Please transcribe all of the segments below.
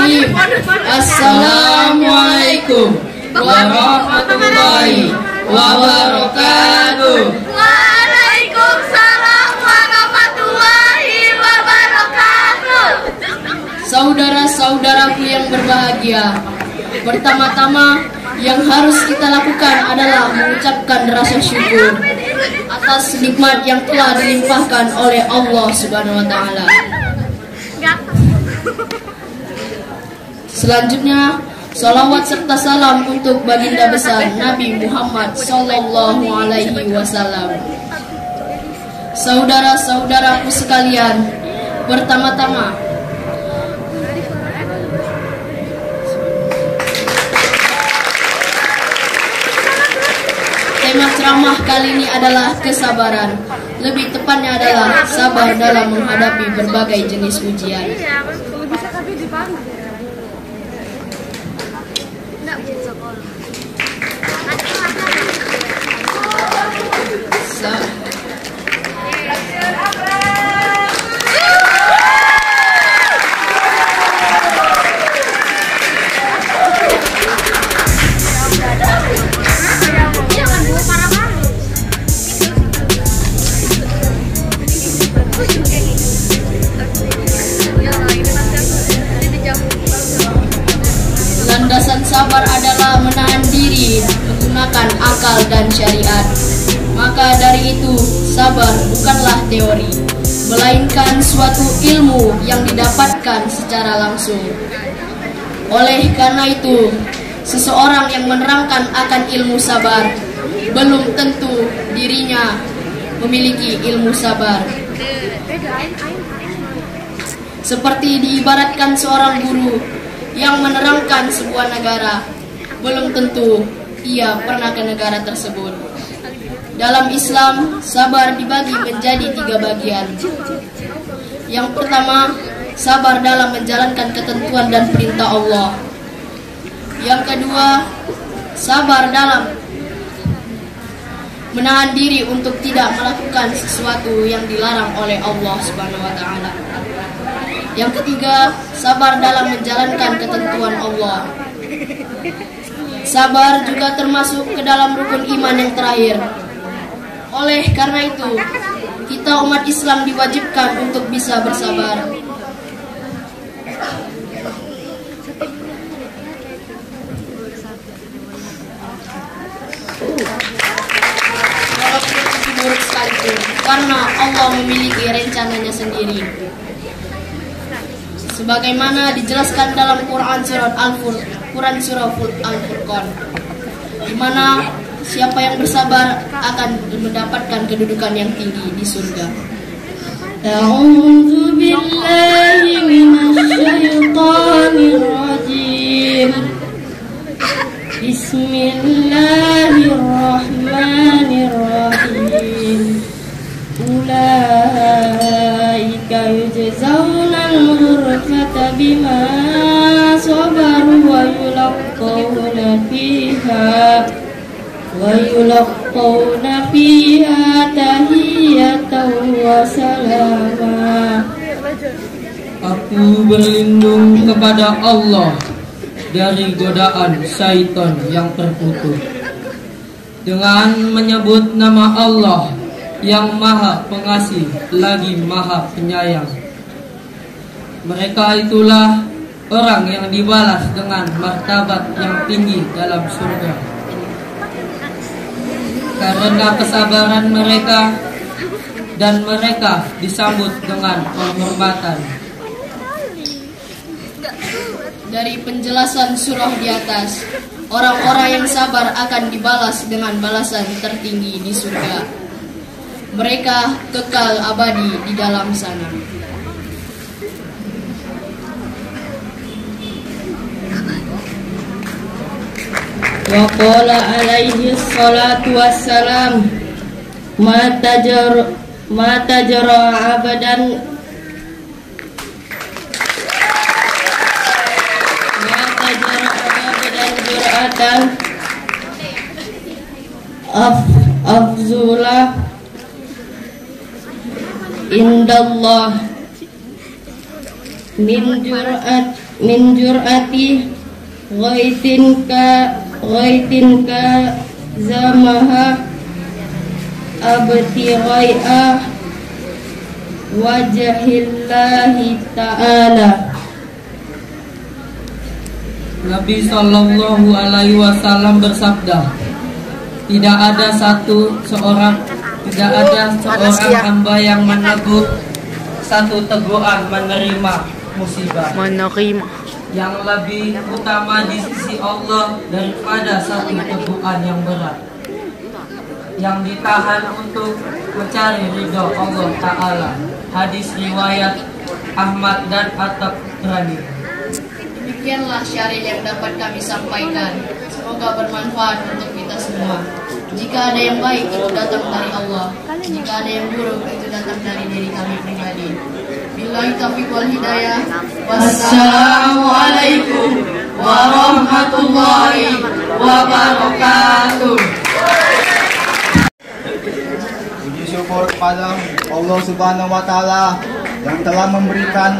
Bismillahirrahmanirrahim. Assalamualaikum warahmatullahi wabarakatuh. Waalaikumsalam warahmatullahi wabarakatuh. Saudara-saudaraku yang berbahagia, pertama-tama yang harus kita lakukan adalah mengucapkan rasa syukur atas nikmat yang telah dilimpahkan oleh Allah Subhanahu wa taala. Selanjutnya, salawat serta salam untuk baginda besar Nabi Muhammad sallallahu alaihi wasallam. Saudara-saudaraku sekalian, pertama-tama tema ceramah kali ini adalah kesabaran. Lebih tepatnya adalah sabar dalam menghadapi berbagai jenis ujian. Landasan sabar adalah menahan diri menggunakan akal dan syariat. Maka dari itu, sabar bukanlah teori, melainkan suatu ilmu yang didapatkan secara langsung. Oleh karena itu, seseorang yang menerangkan akan ilmu sabar belum tentu dirinya memiliki ilmu sabar. Seperti diibaratkan seorang guru yang menerangkan sebuah negara, belum tentu ia pernah ke negara tersebut. Dalam Islam, sabar dibagi menjadi 3 bagian. Yang pertama, sabar dalam menjalankan ketentuan dan perintah Allah. Yang kedua, sabar dalam menahan diri untuk tidak melakukan sesuatu yang dilarang oleh Allah Subhanahu wa taala. Yang ketiga, sabar dalam menjalankan ketentuan Allah. Sabar juga termasuk ke dalam rukun iman yang terakhir. Oleh karena itu, kita umat Islam diwajibkan untuk bisa bersabar. Walaupun itu buruk sekalipun, karena Allah memiliki rencananya sendiri. Sebagaimana dijelaskan dalam Quran surah Al-Furqan, di mana siapa yang bersabar akan mendapatkan kedudukan yang tinggi di surga. A'udzu billahi minasyaitonir rajim. Bismillahirrahmanirrahim. Ulaika yujzauna al-ghurfata bima sabaru wa yulaqqawna fiha tahiyatan wa salama. Aku berlindung kepada Allah dari godaan syaitan yang terkutuk dengan menyebut nama Allah yang Maha Pengasih lagi Maha Penyayang. Mereka itulah orang yang dibalas dengan martabat yang tinggi dalam surga karena kesabaran mereka, dan mereka disambut dengan penghormatan. Dari penjelasan surah di atas, orang-orang yang sabar akan dibalas dengan balasan tertinggi di surga. Mereka kekal abadi di dalam sana. Wa qala alaihi salatu wassalam, ma tajara abadan jur'atan afzulah indallah min min jur'ati ghaitinka zamaha abtirai'a wajahillahi ta'ala. Nabi Shallallahu Alaihi Wasallam bersabda, tidak ada seorang hamba yang menegur satu teguran menerima musibah yang lebih utama di sisi Allah daripada satu teguran yang berat yang ditahan untuk mencari ridho Allah Ta'ala. Hadis riwayat Ahmad dan At-Tabrani. Demikianlah syariat yang dapat kami sampaikan. Semoga bermanfaat untuk kita semua. Jika ada yang baik itu datang dari Allah, jika ada yang buruk itu datang dari diri kami pribadi. Billahi taufiq wal hidayah. Wassalamualaikum warahmatullahi wabarakatuh. Puji syukur kepada Allah Subhanahu wa Ta'ala yang telah memberikan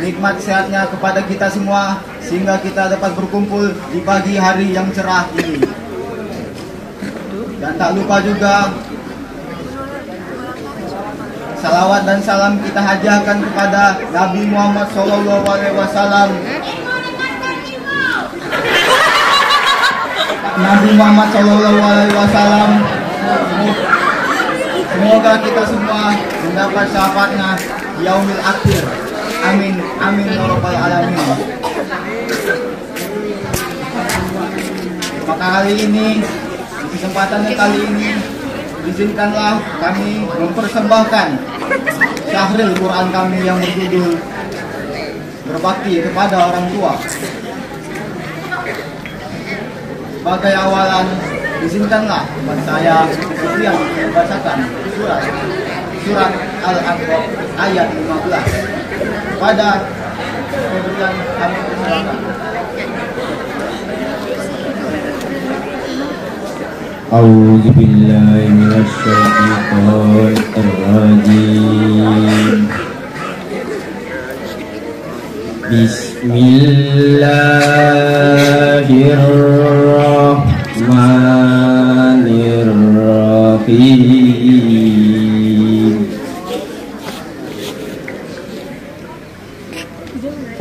nikmat sehatnya kepada kita semua sehingga kita dapat berkumpul di pagi hari yang cerah ini. Dan tak lupa juga salawat dan salam kita hadiahkan kepada Nabi Muhammad SAW. Nabi Muhammad SAW, semoga kita semua mendapat syafaatnya yaumil akhir. Amin, amin ya rabbal alamin. Maka kali ini, di kesempatan kali ini, izinkanlah kami mempersembahkan syahril Quran kami yang berjudul Berbakti kepada Orang Tua. Sebagai awalan, izinkanlah saya yang membacakan surat Al-A'raf ayat 15 pada pemberian kami persilakan. A'udzu billahi minasy syaithanir rajim. Bismillahirrahmanirrahim.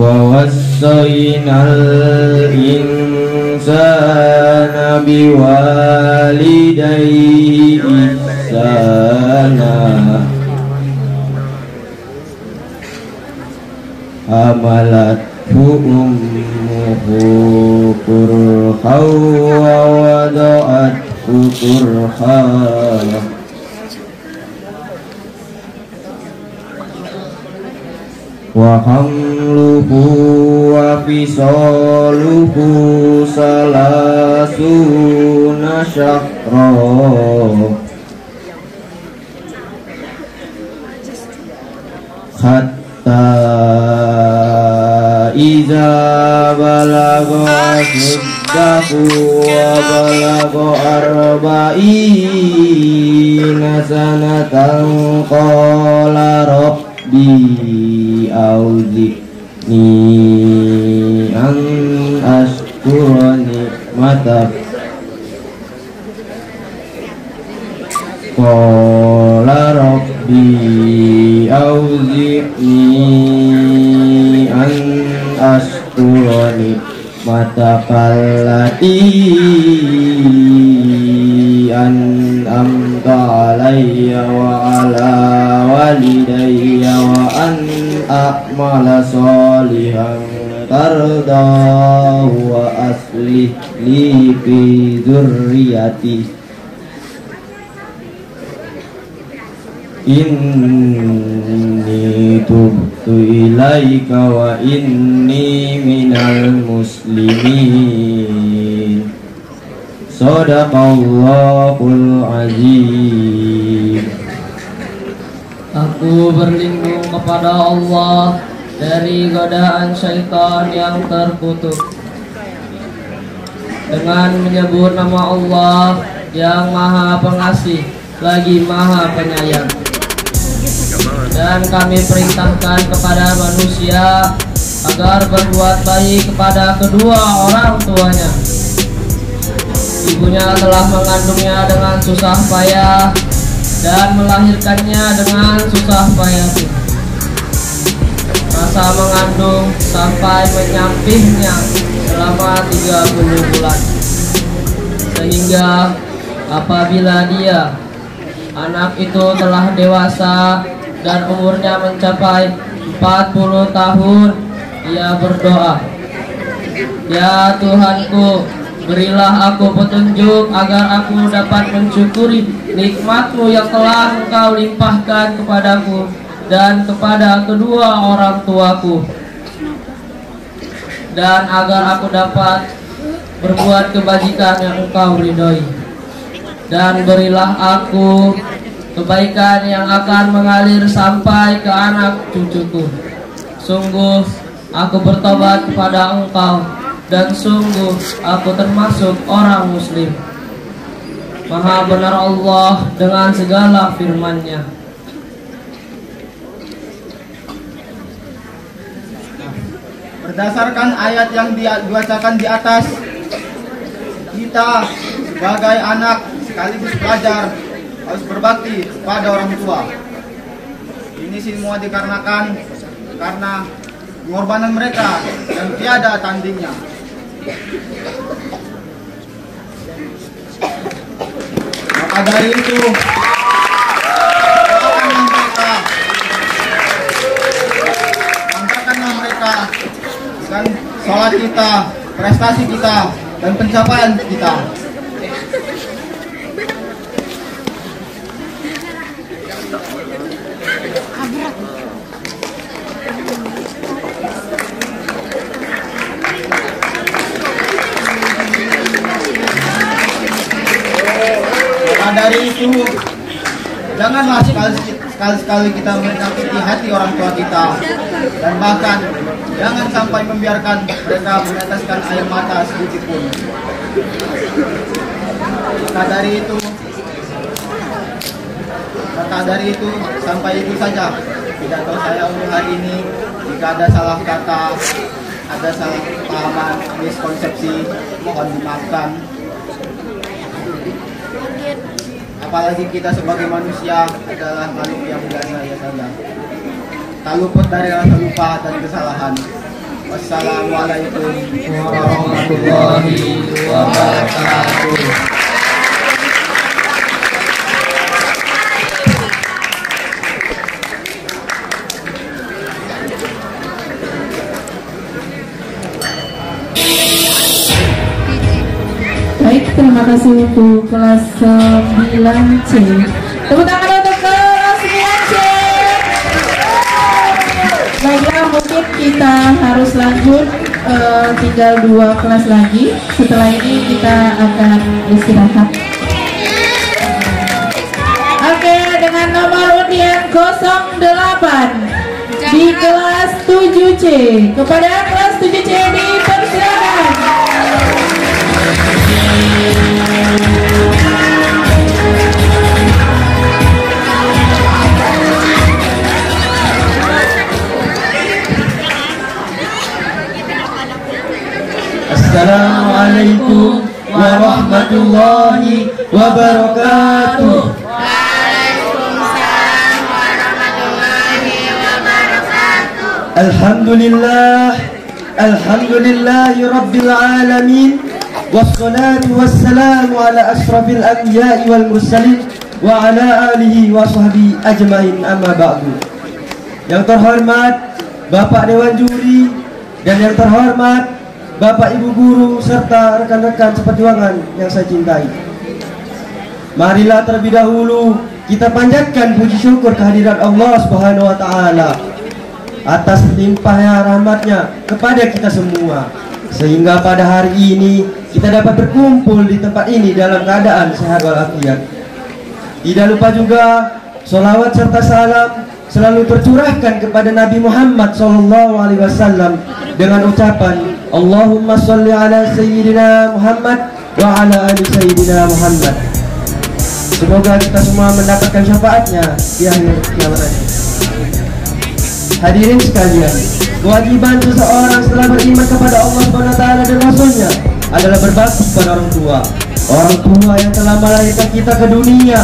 Wa wassaynal insana biwalidayhi ihsana hamalathu ummuhu kurhan wa wada'athu kurhan wa hamluhu wa fisaluhu salasuna syahra hatta iza balagha ashuddahu wa balagha arba'ina sanatan qala rabbi auzi'ni an ashkura ni'matak qala rabbi auzi'ni an ashkura ni'matak allati an'amta alayya wa ala walidayya wa an a'mala salihan tardahu wa aslih li fi dzurriyyati inni tubtu ilaika wa inni minal muslimin. Shadaqallahul azim. Aku berlindung kepada Allah dari godaan syaitan yang terkutuk dengan menyebut nama Allah yang Maha Pengasih lagi Maha Penyayang. Dan kami perintahkan kepada manusia agar berbuat baik kepada kedua orang tuanya. Ibunya telah mengandungnya dengan susah payah dan melahirkannya dengan susah payah. Masa mengandung sampai menyampingnya selama 30 bulan. Sehingga apabila dia, anak itu telah dewasa dan umurnya mencapai 40 tahun, ia berdoa, "Ya Tuhanku, berilah aku petunjuk agar aku dapat mensyukuri nikmat-Mu yang telah Engkau limpahkan kepadaku dan kepada kedua orang tuaku, dan agar aku dapat berbuat kebajikan yang Engkau ridhoi. Dan berilah aku kebaikan yang akan mengalir sampai ke anak cucuku. Sungguh aku bertobat kepada Engkau, dan sungguh aku termasuk orang muslim. Maha benar Allah dengan segala firman-Nya." Berdasarkan ayat yang dibacakan di atas, kita sebagai anak sekaligus pelajar harus berbakti kepada orang tua. Ini semua dikarenakan karena pengorbanan mereka yang tiada tandingnya. Maka dari itu, angkatkanlah mereka dengan sholat kita, prestasi kita, dan pencapaian kita. Maka dari itu, janganlah sekali-sekali kita menyakiti hati orang tua kita, dan bahkan jangan sampai membiarkan mereka meneteskan air mata sedikit pun. Maka dari itu sampai itu saja pidato saya untuk hari ini. Jika ada salah kata, ada salah pahaman, miskonsepsi, mohon dimaafkan. Apalagi kita sebagai manusia adalah makhluk yang biasa saja, tak luput dari rasa lupa dan kesalahan. Wassalamualaikum warahmatullahi wabarakatuh. Baik, terima kasih untuk kelas 9C. Tepuk tangan untuk kelas 9C. Baiklah, mungkin kita harus lanjut, tinggal 2 kelas lagi. Setelah ini kita akan istirahat. Oke, dengan nomor undian 08 di kelas 7C. Kepada kelas 7C dipersilakan. Assalamualaikum warahmatullahi wabarakatuh. Waalaikumsalam warahmatullahi wabarakatuh. Alhamdulillahi rabbil alamin. Wassalatu wassalamu ala asrafil anbiya'i wal mursalin wa ala alihi wa sahbihi ajmain, amma ba'du. Yang terhormat Bapak Dewan Juri dan yang terhormat Bapak Ibu Guru serta rekan-rekan seperjuangan yang saya cintai. Marilah terlebih dahulu kita panjatkan puji syukur kehadirat Allah Subhanahu wa taala atas limpahnya rahmatnya kepada kita semua, sehingga pada hari ini kita dapat berkumpul di tempat ini dalam keadaan sehat walafiat. Tidak lupa juga sholawat serta salam selalu tercurahkan kepada Nabi Muhammad SAW dengan ucapan Allahumma sholli ala Sayyidina Muhammad wa ala ali Sayyidina Muhammad. Semoga kita semua mendapatkan syafaatnya di akhir kiamat. Hadirin sekalian, kewajiban seseorang setelah beriman kepada Allah SWT dan Rasulnya adalah berbakti kepada orang tua. Orang tua yang telah melahirkan kita ke dunia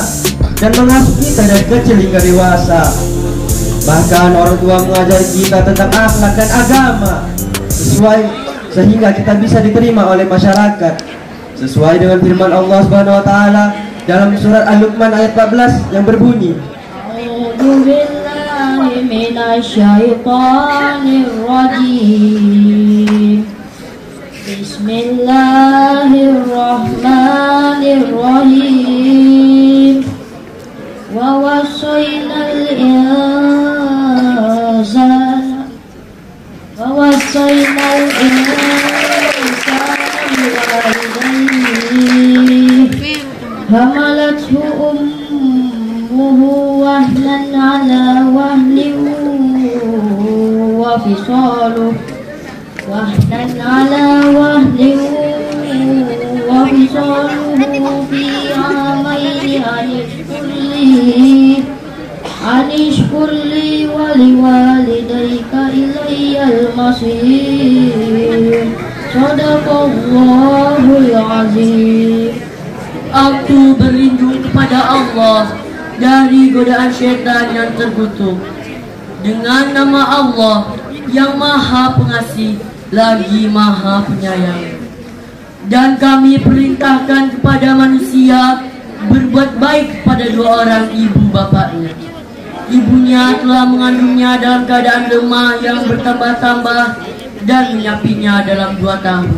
dan mengasuh kita dari kecil hingga dewasa. Bahkan orang tua mengajari kita tentang akhlak dan agama sehingga kita bisa diterima oleh masyarakat sesuai dengan firman Allah Subhanahu wa taala dalam surat Al-Luqman ayat 14 yang berbunyi, A'udzu billahi minasyaitonir rajim. Bismillahirrahmanirrahim. Wa wasainal insana biwalidayhi hamalathu ummuhu wahnan ala wahnin wa fisaluhu fi amaini anishkur li wa liwalidayka ilayyal masir. Shadaqallahul azim. Aku berlindung kepada Allah dari godaan syaitan yang terkutuk. Dengan nama Allah yang Maha Pengasih lagi Maha Penyayang. Dan kami perintahkan kepada manusia berbuat baik kepada dua orang ibu bapaknya. Ibunya telah mengandungnya dalam keadaan lemah yang bertambah-tambah dan menyapinya dalam 2 tahun.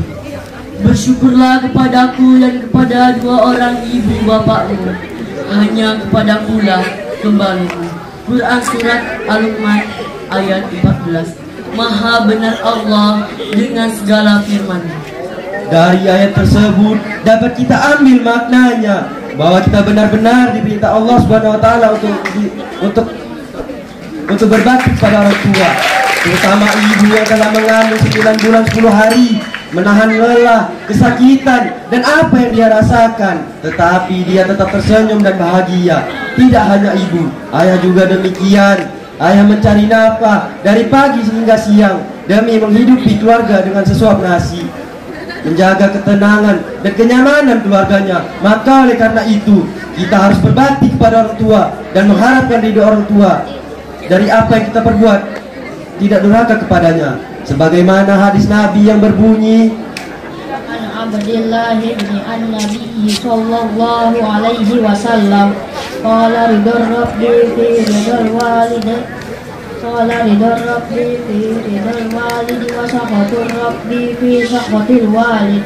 Bersyukurlah kepadaku dan kepada dua orang ibu bapakmu. Hanya kepadakulah kembalimu. Quran Surat Al-Luqman ayat 14. Maha benar Allah dengan segala firman-Nya. Dari ayat tersebut dapat kita ambil maknanya bahwa kita benar-benar diperintah Allah Subhanahu wa taala untuk berbakti kepada orang tua, terutama ibu yang telah mengandung 9 bulan 10 hari, menahan lelah, kesakitan dan apa yang dia rasakan, tetapi dia tetap tersenyum dan bahagia. Tidak hanya ibu, ayah juga demikian. Ayah mencari nafkah dari pagi hingga siang demi menghidupi keluarga dengan sesuap nasi, menjaga ketenangan dan kenyamanan keluarganya. Maka oleh karena itu kita harus berbakti kepada orang tua dan mengharapkan ridho orang tua dari apa yang kita perbuat, tidak durhaka kepadanya. Sebagaimana hadis Nabi yang berbunyi, Abdillah bin An-Nabi sallallahu alaihi wasallam qala ridar rabbi fi ridal walidi wa sakhatur rabbi fi sakhatil walid.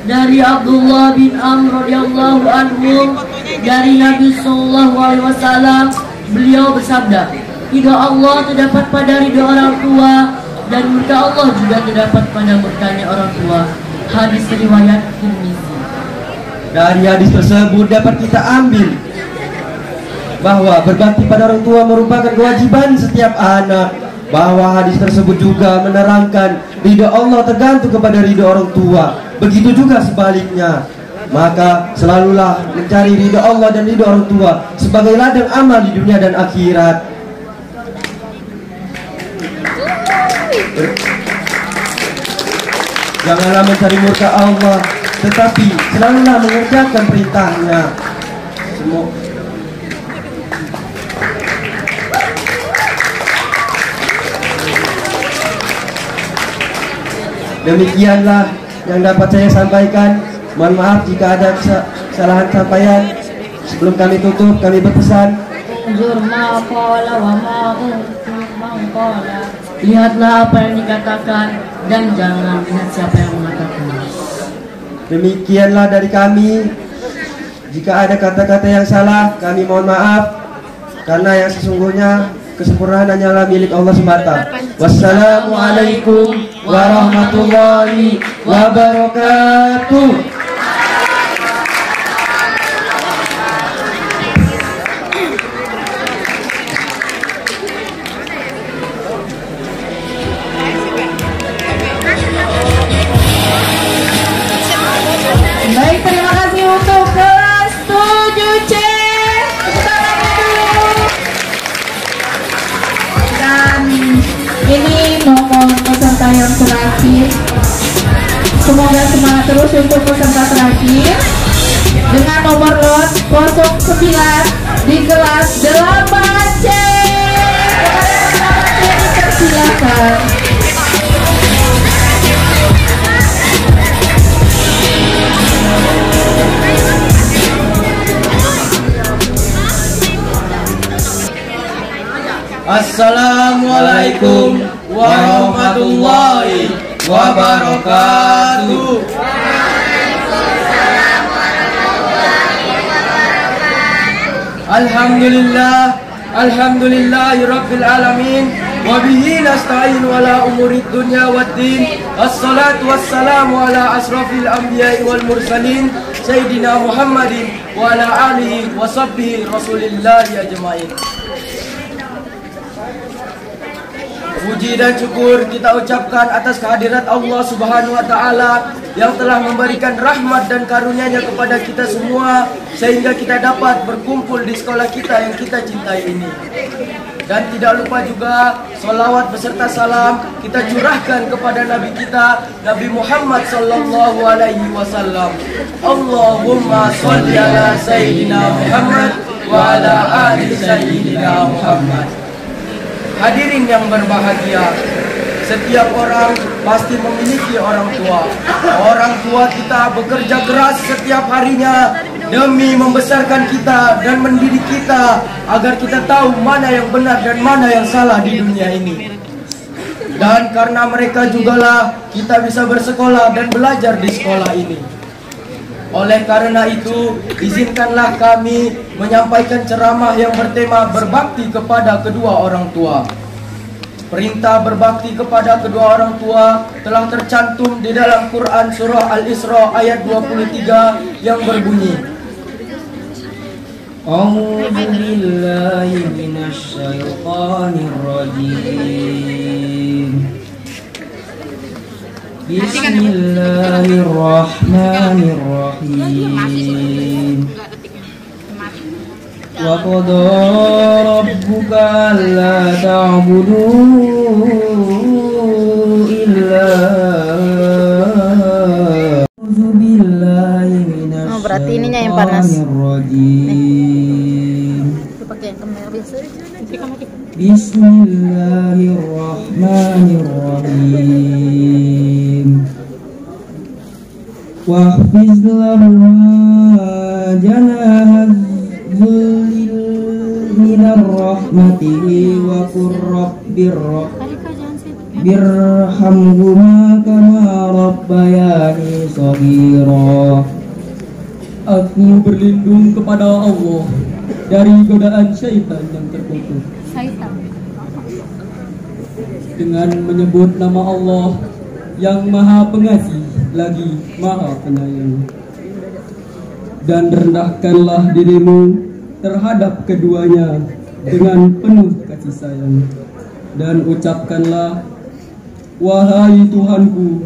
Dari Abdullah bin Amr radhiyallahu anhu, dari Nabi sallallahu alaihi wasallam, beliau bersabda, ridha Allah terdapat pada ridha orang tua dan murka Allah juga terdapat pada murkanya orang tua. Hadis riwayat Tirmizi. dari hadis tersebut dapat kita ambil bahwa berbakti pada orang tua merupakan kewajiban setiap anak. Bahwa hadis tersebut juga menerangkan ridha Allah tergantung kepada ridha orang tua. Begitu juga sebaliknya. Maka selalulah mencari ridha Allah dan ridha orang tua sebagai ladang amal di dunia dan akhirat. Janganlah mencari murka Allah, tetapi selalulah mengerjakan perintahnya. Demikianlah yang dapat saya sampaikan. Mohon maaf jika ada kesalahan sampaian. Sebelum kami tutup, kami berpesan, lihatlah apa yang dikatakan dan jangan lihat siapa yang mengatakan. demikianlah dari kami. Jika ada kata-kata yang salah, kami mohon maaf, karena yang sesungguhnya kesempurnaan hanyalah milik Allah semata. Wassalamualaikum warahmatullahi wabarakatuh. Baik, terima kasih untuk kelas 7C. Tepuk tangan dulu. Dan terakhir. Semoga semangat terus untuk peserta terakhir dengan nomor lot 09 di kelas 8C. Kepada 8C dipersilakan. Assalamualaikum warahmatullahi wabarakatuh. Alhamdulillah, alhamdulillahirabbil alamin. Wa bihi nasta'in ala umurid dunya waddin. Assalatu wassalamu ala asrafil anbiya'i wal mursalin sayyidina Muhammadin wa ala alihi wa sahbihi rasulillahi ajmain. Puji dan syukur kita ucapkan atas kehadirat Allah Subhanahu wa taala yang telah memberikan rahmat dan karunia-Nya kepada kita semua sehingga kita dapat berkumpul di sekolah kita yang kita cintai ini. Dan tidak lupa juga sholawat beserta salam kita curahkan kepada Nabi kita, Nabi Muhammad sallallahu alaihi wasallam. Allahumma sholli ala sayyidina Muhammad wa ala ali sayyidina Muhammad. Hadirin yang berbahagia, setiap orang pasti memiliki orang tua. Orang tua kita bekerja keras setiap harinya demi membesarkan kita dan mendidik kita agar kita tahu mana yang benar dan mana yang salah di dunia ini. Dan karena mereka jugalah kita bisa bersekolah dan belajar di sekolah ini. Oleh karena itu, izinkanlah kami menyampaikan ceramah yang bertema berbakti kepada kedua orang tua. Perintah berbakti kepada kedua orang tua telah tercantum di dalam Quran surah Al-Isra ayat 23 yang berbunyi, A'udzu billahi minasy syaithanir rajim. Bismillahirrahmanirrahim. Wa qadara rabbuka alla ta'budu illa berarti ininya yang panas. Bismillahirrahmanirrahim. Wahfiz lana janaha dzulli minar rahmatihi wa qur birhamhuma kama rabbayani shaghira. Aku berlindung kepada Allah dari godaan syaitan yang terkutuk dengan menyebut nama Allah yang Maha Pengasih lagi Maha Penyayang. Dan rendahkanlah dirimu terhadap keduanya dengan penuh kasih sayang, dan ucapkanlah, wahai Tuhanku,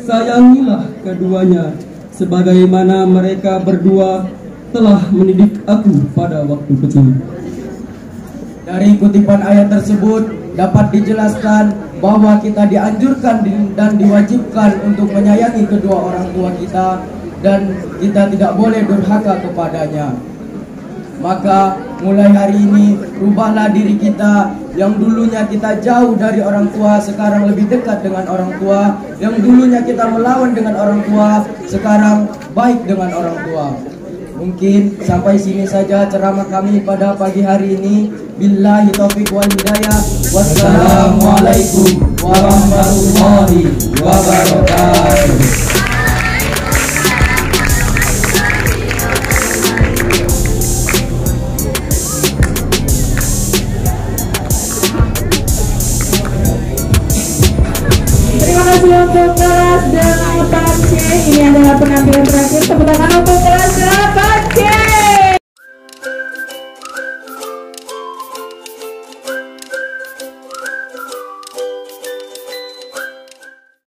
sayangilah keduanya sebagaimana mereka berdua telah mendidik aku pada waktu kecil. Dari kutipan ayat tersebut dapat dijelaskan bahwa kita dianjurkan dan diwajibkan untuk menyayangi kedua orang tua kita, dan kita tidak boleh durhaka kepadanya. Maka mulai hari ini rubahlah diri kita yang dulunya kita jauh dari orang tua sekarang lebih dekat dengan orang tua, yang dulunya kita melawan dengan orang tua sekarang baik dengan orang tua. Mungkin sampai sini saja ceramah kami pada pagi hari ini. Billahi taufiq wal hidayah. Wassalamualaikum warahmatullahi wabarakatuh. Untuk kelas 8C, ini adalah penampilan terakhir. Tepuk tangan untuk kelas 8C.